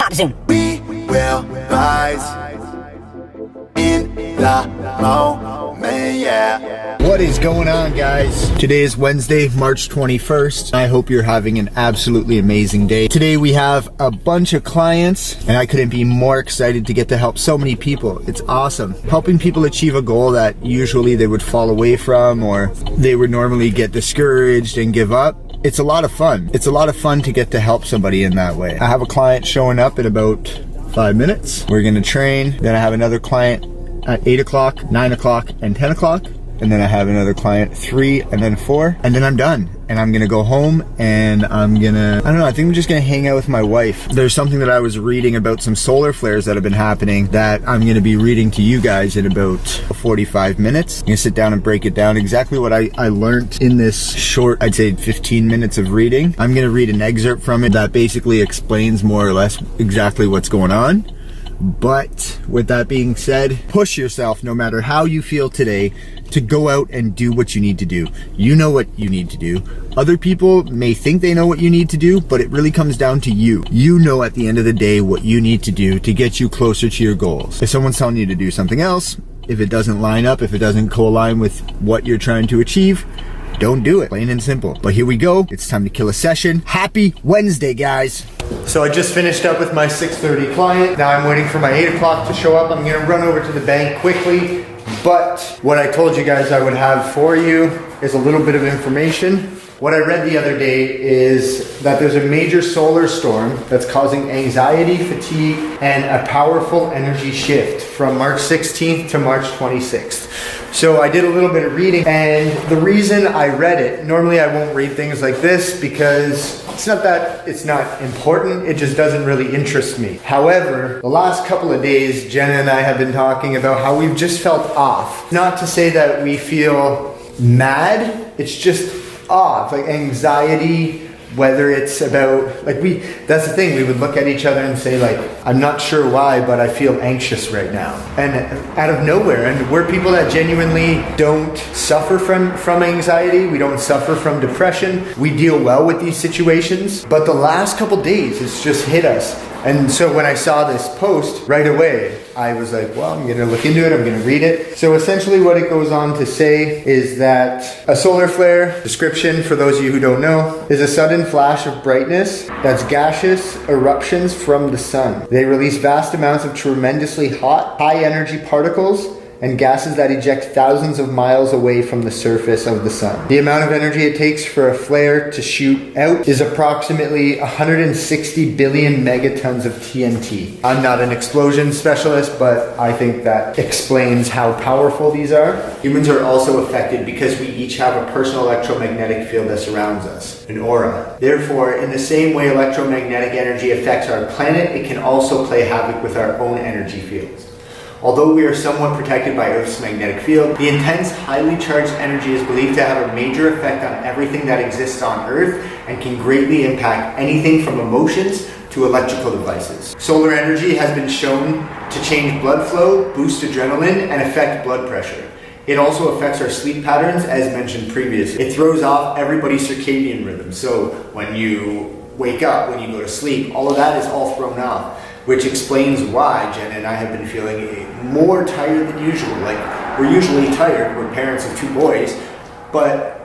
Top soon. We will rise in the moment, yeah. What is going on, guys? Today is Wednesday, March 21st. I hope you're having an absolutely amazing day. Today we have a bunch of clients and I couldn't be more excited to get to help so many people. It's awesome. Helping people achieve a goal that usually they would fall away from or they would normally get discouraged and give up. It's a lot of fun. It's a lot of fun to get to help somebody in that way. I have a client showing up in about 5 minutes. We're gonna train. Then I have another client at 8 o'clock, 9 o'clock, and 10 o'clock. And then I have another client 3 and then 4. And then I'm done. And I'm gonna go home and I think I'm just gonna hang out with my wife. There's something that I was reading about some solar flares that have been happening that I'm gonna be reading to you guys in about 45 minutes. I'm gonna sit down and break it down exactly what I learned in this short, I'd say 15 minutes of reading. I'm gonna read an excerpt from it that basically explains more or less exactly what's going on. But with that being said, push yourself no matter how you feel today to go out and do what you need to do. You know what you need to do. Other people may think they know what you need to do, but it really comes down to you. You know at the end of the day what you need to do to get you closer to your goals. If someone's telling you to do something else, if it doesn't line up, if it doesn't co-align with what you're trying to achieve, don't do it, plain and simple. But here we go, it's time to kill a session. Happy Wednesday, guys. So I just finished up with my 6:30 client. Now I'm waiting for my 8 o'clock to show up. I'm gonna run over to the bank quickly. But what I told you guys I would have for you is a little bit of information. What I read the other day is that there's a major solar storm that's causing anxiety, fatigue, and a powerful energy shift from March 16th to March 26th. So I did a little bit of reading, and the reason I read it, normally I won't read things like this because it's not that it's not important, it just doesn't really interest me. However, the last couple of days, Jenna and I have been talking about how we've just felt off. Not to say that we feel mad, it's just off, like anxiety, whether it's about, that's the thing, we would look at each other and say like, I'm not sure why, but I feel anxious right now. And out of nowhere, and we're people that genuinely don't suffer from anxiety, we don't suffer from depression, we deal well with these situations, but the last couple days, it's just hit us. And so when I saw this post right away, I was like, well, I'm gonna look into it, I'm gonna read it. So essentially what it goes on to say is that a solar flare, description for those of you who don't know, is a sudden flash of brightness that's gaseous eruptions from the sun. They release vast amounts of tremendously hot, high energy particles and gases that eject thousands of miles away from the surface of the sun. The amount of energy it takes for a flare to shoot out is approximately 160 billion megatons of TNT. I'm not an explosion specialist, but I think that explains how powerful these are. Humans are also affected because we each have a personal electromagnetic field that surrounds us, an aura. Therefore, in the same way electromagnetic energy affects our planet, it can also play havoc with our own energy fields. Although we are somewhat protected by Earth's magnetic field, the intense, highly charged energy is believed to have a major effect on everything that exists on Earth and can greatly impact anything from emotions to electrical devices. Solar energy has been shown to change blood flow, boost adrenaline, and affect blood pressure. It also affects our sleep patterns, as mentioned previously. It throws off everybody's circadian rhythm. So when you wake up, when you go to sleep, all of that is all thrown off, which explains why Jen and I have been feeling more tired than usual. Like, we're usually tired, we're parents of 2 boys, but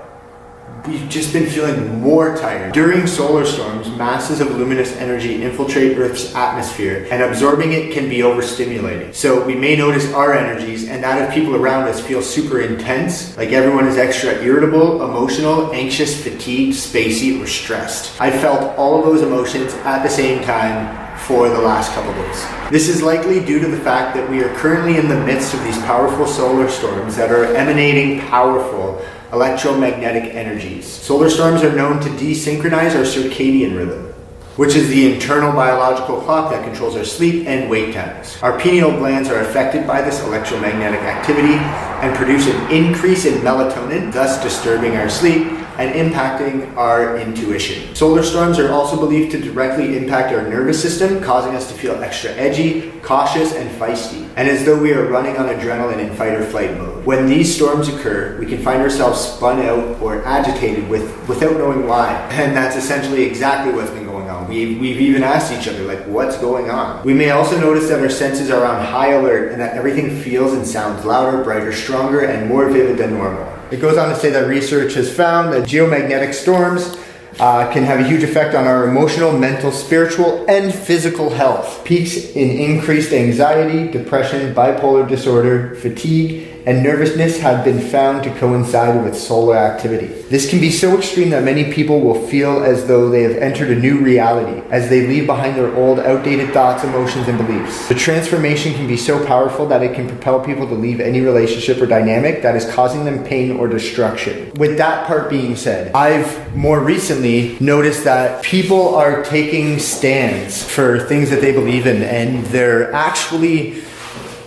we've just been feeling more tired. During solar storms, masses of luminous energy infiltrate Earth's atmosphere, and absorbing it can be overstimulating. So we may notice our energies and that of people around us feel super intense, like everyone is extra irritable, emotional, anxious, fatigued, spacey, or stressed. I felt all of those emotions at the same time for the last couple days. This is likely due to the fact that we are currently in the midst of these powerful solar storms that are emanating powerful electromagnetic energies. Solar storms are known to desynchronize our circadian rhythm, which is the internal biological clock that controls our sleep and wake times. Our pineal glands are affected by this electromagnetic activity and produce an increase in melatonin, thus disturbing our sleep and impacting our intuition. Solar storms are also believed to directly impact our nervous system, causing us to feel extra edgy, cautious, and feisty, and as though we are running on adrenaline in fight or flight mode. When these storms occur, we can find ourselves spun out or agitated without knowing why, and that's essentially exactly what's been going on on. We've even asked each other, like, what's going on? We may also notice that our senses are on high alert and that everything feels and sounds louder, brighter, stronger, and more vivid than normal. It goes on to say that research has found that geomagnetic storms can have a huge effect on our emotional, mental, spiritual, and physical health. Peaks in increased anxiety, depression, bipolar disorder, fatigue, and nervousness have been found to coincide with solar activity. This can be so extreme that many people will feel as though they have entered a new reality as they leave behind their old, outdated thoughts, emotions, and beliefs. The transformation can be so powerful that it can propel people to leave any relationship or dynamic that is causing them pain or destruction. With that part being said, I've more recently noticed that people are taking stands for things that they believe in, and they're actually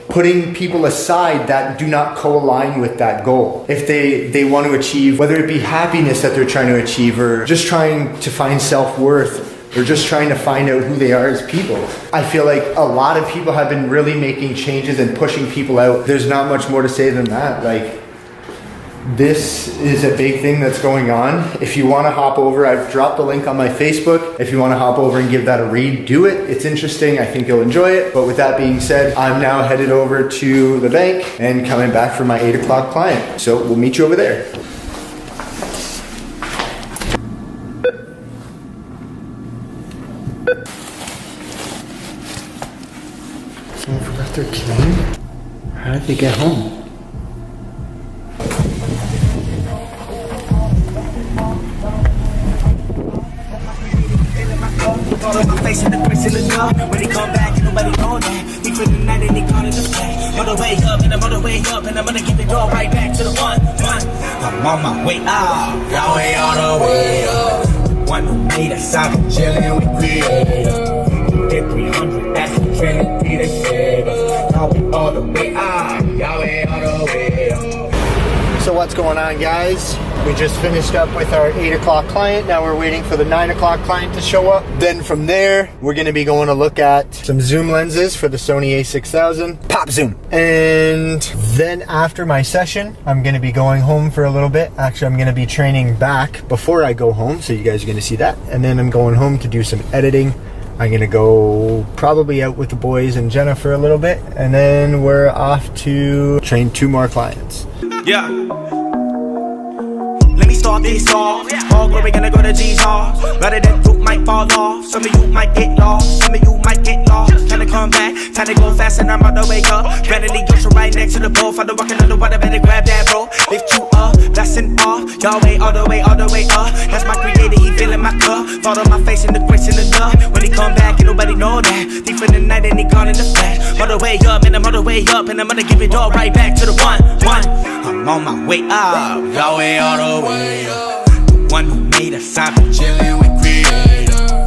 putting people aside that do not co-align with that goal. If they want to achieve, whether it be happiness that they're trying to achieve, or just trying to find self-worth, or just trying to find out who they are as people. I feel like a lot of people have been really making changes and pushing people out. There's not much more to say than that. Like, this is a big thing that's going on. If you want to hop over, I've dropped the link on my Facebook. If you want to hop over and give that a read, do it. It's interesting. I think you'll enjoy it. But with that being said, I'm now headed over to the bank and coming back for my 8 o'clock client. So we'll meet you over there. Someone forgot their key? How did they get home? Facing the grace in the car. When he come back, nobody know that. We for the night and he call it a play. On the way up, and I'm on the way up, and I'm gonna give it all right back to the one. I'm on my way up, y'all way all the way up. The one who made us out, chillin' with creators. Did 300, that's the Trinity that saved us. Y'all way all the way up, y'all way all the way up. So what's going on, guys? We just finished up with our 8 o'clock client. Now we're waiting for the 9 o'clock client to show up. Then from there, we're gonna be going to look at some zoom lenses for the Sony a6000. Pop zoom. And then after my session, I'm gonna be going home for a little bit. Actually, I'm gonna be training back before I go home, so you guys are gonna see that. And then I'm going home to do some editing. I'm gonna go probably out with the boys and Jenna for a little bit. And then we're off to train 2 more clients. Yeah. Let me start this off. All glory gonna go to Jesus. Rather that fruit might fall off. Some of you might get lost. Some of you might get lost. Trying to come back. Time to go fast and I'm on the way up. Granted, the ocean right next to the boat. Father walking on the water, better grab that rope. Lift you up, blessing off. Yahweh all the way, all the way up. That's my creator, he filling my cup. Fall on my face in the grace and the love. When he come back, and nobody know that. Deep in the night and he gone in the flesh. All the way up, and I'm all the way up. And I'm gonna give it all right back to the one. I'm on my way up. Yahweh all the way up. The one who made us, I'm chillin'